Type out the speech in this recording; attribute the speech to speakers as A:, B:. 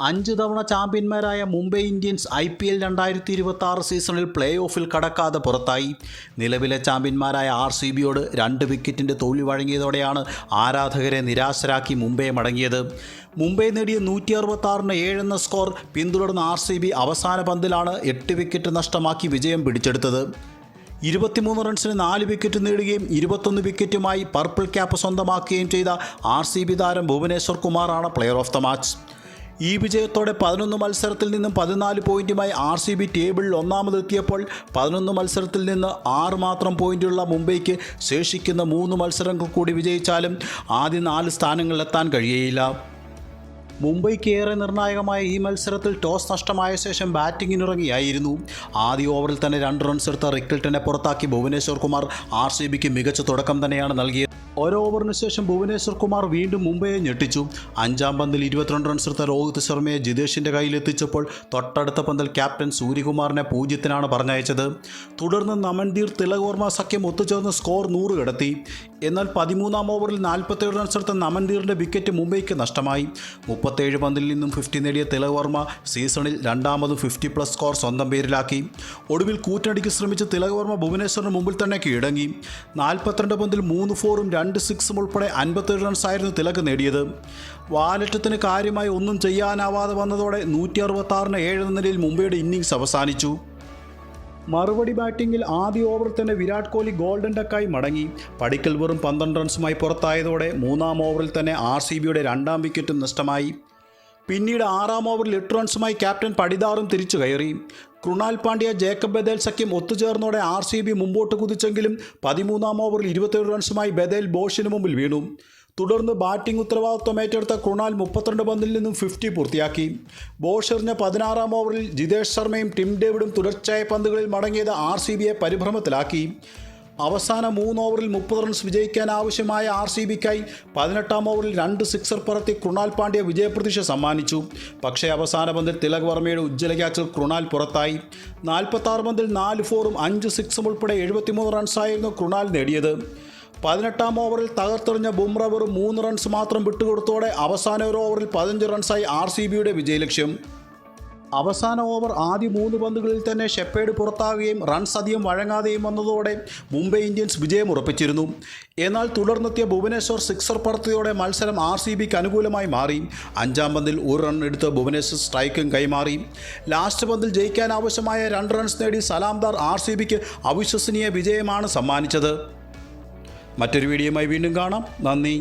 A: 5 തവണ ചാമ്പ്യന്മാരായ Mumbai Indians IPL 2026 സീസണിൽ പ്ലേ ഓഫിൽ കടക്കാതെ പുറത്തായി. നിലവിലെ ചാമ്പ്യന്മാരായ RCBയോട് 2 വിക്കറ്റിൻ്റെ തോൽവി വഴങ്ങിയതോടെയാണ് ആരാധകരെ നിരാശരാക്കി മുംബൈ മടങ്ങിയത്. മുംബൈ നേടിയ 166-7 എന്ന സ്കോർ പിന്തുടർന്ന RCB അവസാന പന്തിലാണ് 8 വിക്കറ്റ് നഷ്ടമാക്കി വിജയം പിടിച്ചെടുത്തത്. 23 റൺസിന് 4 വിക്കറ്റ് നേടുകയും 21 വിക്കറ്റുമായി പർപ്പിൾ ക്യാപ്പ് സ്വന്തമാക്കുകയും ചെയ്ത RCB താരം ഭുവനേശ്വർ കുമാറാണ് പ്ലെയർ ഓഫ് ദ മാച്ച്. ഈ വിജയത്തോടെ 11 മത്സരത്തിൽ നിന്നും 14 പോയിന്റുമായി RCB ടേബിളിൽ ഒന്നാമതെത്തിയപ്പോൾ 11 മത്സരത്തിൽ നിന്ന് 6 മാത്രം പോയിന്റുള്ള മുംബൈക്ക് ശേഷിക്കുന്ന 3 മത്സരങ്ങൾ കൂടി വിജയിച്ചാലും ആദ്യ 4 സ്ഥാനങ്ങളിലെത്താൻ കഴിയുകയില്ല. മുംബൈക്ക് ഏറെ നിർണായകമായ ഈ മത്സരത്തിൽ ടോസ് നഷ്ടമായ ശേഷം ബാറ്റിങ്ങിനിറങ്ങിയായിരുന്നു. ആദ്യ ഓവറിൽ തന്നെ 2 റൺസ് എടുത്ത റിക്കിൾട്ടനെ പുറത്താക്കി ഭുവനേശ്വർ കുമാർ RCBക്ക് മികച്ച തുടക്കം തന്നെയാണ് നൽകിയത്. ഓരോ ഓവറിന് ശേഷം ഭുവനേശ്വർ കുമാർ വീണ്ടും മുംബൈയെ ഞെട്ടിച്ചു. 5-ാം പന്തിൽ 22 റൺസ് എടുത്ത രോഹിത് ശർമ്മയെ ജിതേഷിൻ്റെ കയ്യിലെത്തിച്ചപ്പോൾ തൊട്ടടുത്ത പന്തിൽ ക്യാപ്റ്റൻ സൂര്യകുമാറിനെ 0-ന് പറഞ്ഞയച്ചത്. തുടർന്ന് നമൻദീർ തിലക് വർമ്മ സഖ്യം ഒത്തുചേർന്ന് സ്കോർ 100 കടത്തി. എന്നാൽ 13-ാം ഓവറിൽ 47 റൺസ് എടുത്ത നമൻദീറിൻ്റെ വിക്കറ്റ് മുംബൈക്ക് നഷ്ടമായി. 37 പന്തിൽ നിന്നും 50 നേടിയ തിലക് വർമ്മ സീസണിൽ രണ്ടാമതും 50+ സ്കോർ സ്വന്തം പേരിലാക്കി. ഒടുവിൽ കൂറ്റടിക്ക് ശ്രമിച്ച തിലക് വർമ്മ ഭുവനേശ്വറിന് മുമ്പിൽ തന്നെ കീഴടങ്ങി. 42 പന്തിൽ 3 4-ഉം 2 6-ഉം ഉൾപ്പെടെ 57 റൺസായിരുന്നു തിലക് നേടിയത്. വാലറ്റത്തിന് കാര്യമായി ഒന്നും ചെയ്യാനാവാതെ വന്നതോടെ 166-7 എന്ന നിലയിൽ മുംബൈയുടെ ഇന്നിംഗ്സ് അവസാനിച്ചു. മറുപടി ബാറ്റിംഗിൽ ആദ്യ ഓവറിൽ തന്നെ വിരാട് കോഹ്ലി ഗോൾഡൻ ഡക്കായി മടങ്ങി. പടിക്കൽ വെറും 12 റൺസുമായി പുറത്തായതോടെ 3-ാം ഓവറിൽ തന്നെ RCBയുടെ 2-ാം വിക്കറ്റും നഷ്ടമായി. പിന്നീട് 6-ാം ഓവറിൽ 8 റൺസുമായി ക്യാപ്റ്റൻ പടിദാറും തിരിച്ചു കയറി. കൃണാൽ പാണ്ഡ്യ ജേക്കബ് ബദേൽ സഖ്യം ഒത്തുചേർന്നോടെ RCB മുമ്പോട്ട് കുതിച്ചെങ്കിലും 13-ാം ഓവറിൽ 27 റൺസുമായി ബദേൽ ബോഷിന് മുമ്പിൽ വീണു. തുടർന്ന് ബാറ്റിംഗ് ഉത്തരവാദിത്വം ഏറ്റെടുത്ത കൃണാൽ 32 പന്തിൽ നിന്നും 50 പൂർത്തിയാക്കി. ബോഷ് എറിഞ്ഞ 16-ാം ഓവറിൽ ജിതേഷ് ശർമ്മയും ടിം ഡേവിഡും തുടർച്ചയായ പന്തുകളിൽ മടങ്ങിയത് RCBയെ പരിഭ്രമത്തിലാക്കി. അവസാന 3 ഓവറിൽ 30 റൺസ് വിജയിക്കാൻ ആവശ്യമായ RCBക്കായി 18-ാം ഓവറിൽ 2 സിക്സർ പറത്തി കൃണാൽ പാണ്ഡ്യ വിജയപ്രതീക്ഷ സമ്മാനിച്ചു. പക്ഷേ അവസാന പന്തിൽ തിലക് വർമ്മയുടെ ഉജ്ജ്വല ക്യാച്ചിൽ കൃണാൽ പുറത്തായി. 46 പന്തിൽ 4 4-ഉം 5 6-ഉം ഉൾപ്പെടെ 73 റൺസായിരുന്നു കൃണാൽ നേടിയത്. 18-ാം ഓവറിൽ തകർത്തെറിഞ്ഞ ബുംറ വെറും 3 റൺസ് മാത്രം വിട്ടുകൊടുത്തോടെ അവസാന ഒരു ഓവറിൽ 15 റൺസായി RCBയുടെ വിജയലക്ഷ്യം. അവസാന ഓവർ ആദ്യ 3 പന്തുകളിൽ തന്നെ ഷെപ്പേർഡ് പുറത്താവുകയും റൺസ് അധികം വഴങ്ങാതെയും വന്നതോടെ മുംബൈ ഇന്ത്യൻസ് വിജയം ഉറപ്പിച്ചിരുന്നു. എന്നാൽ തുടർന്നെത്തിയ ഭുവനേശ്വർ സിക്സർ പറത്തിയോടെ മത്സരം RCBക്ക് അനുകൂലമായി മാറി. 5-ാം പന്തിൽ 1 റൺ എടുത്ത് ഭുവനേശ്വർ സ്ട്രൈക്കും കൈമാറി. ലാസ്റ്റ് പന്തിൽ ജയിക്കാൻ ആവശ്യമായ 2 റൺസ് നേടി സലാംദാർ RCBക്ക് അവിശ്വസനീയ വിജയമാണ് സമ്മാനിച്ചത്. മറ്റൊരു വീഡിയോയുമായി വീണ്ടും കാണാം. നന്ദി.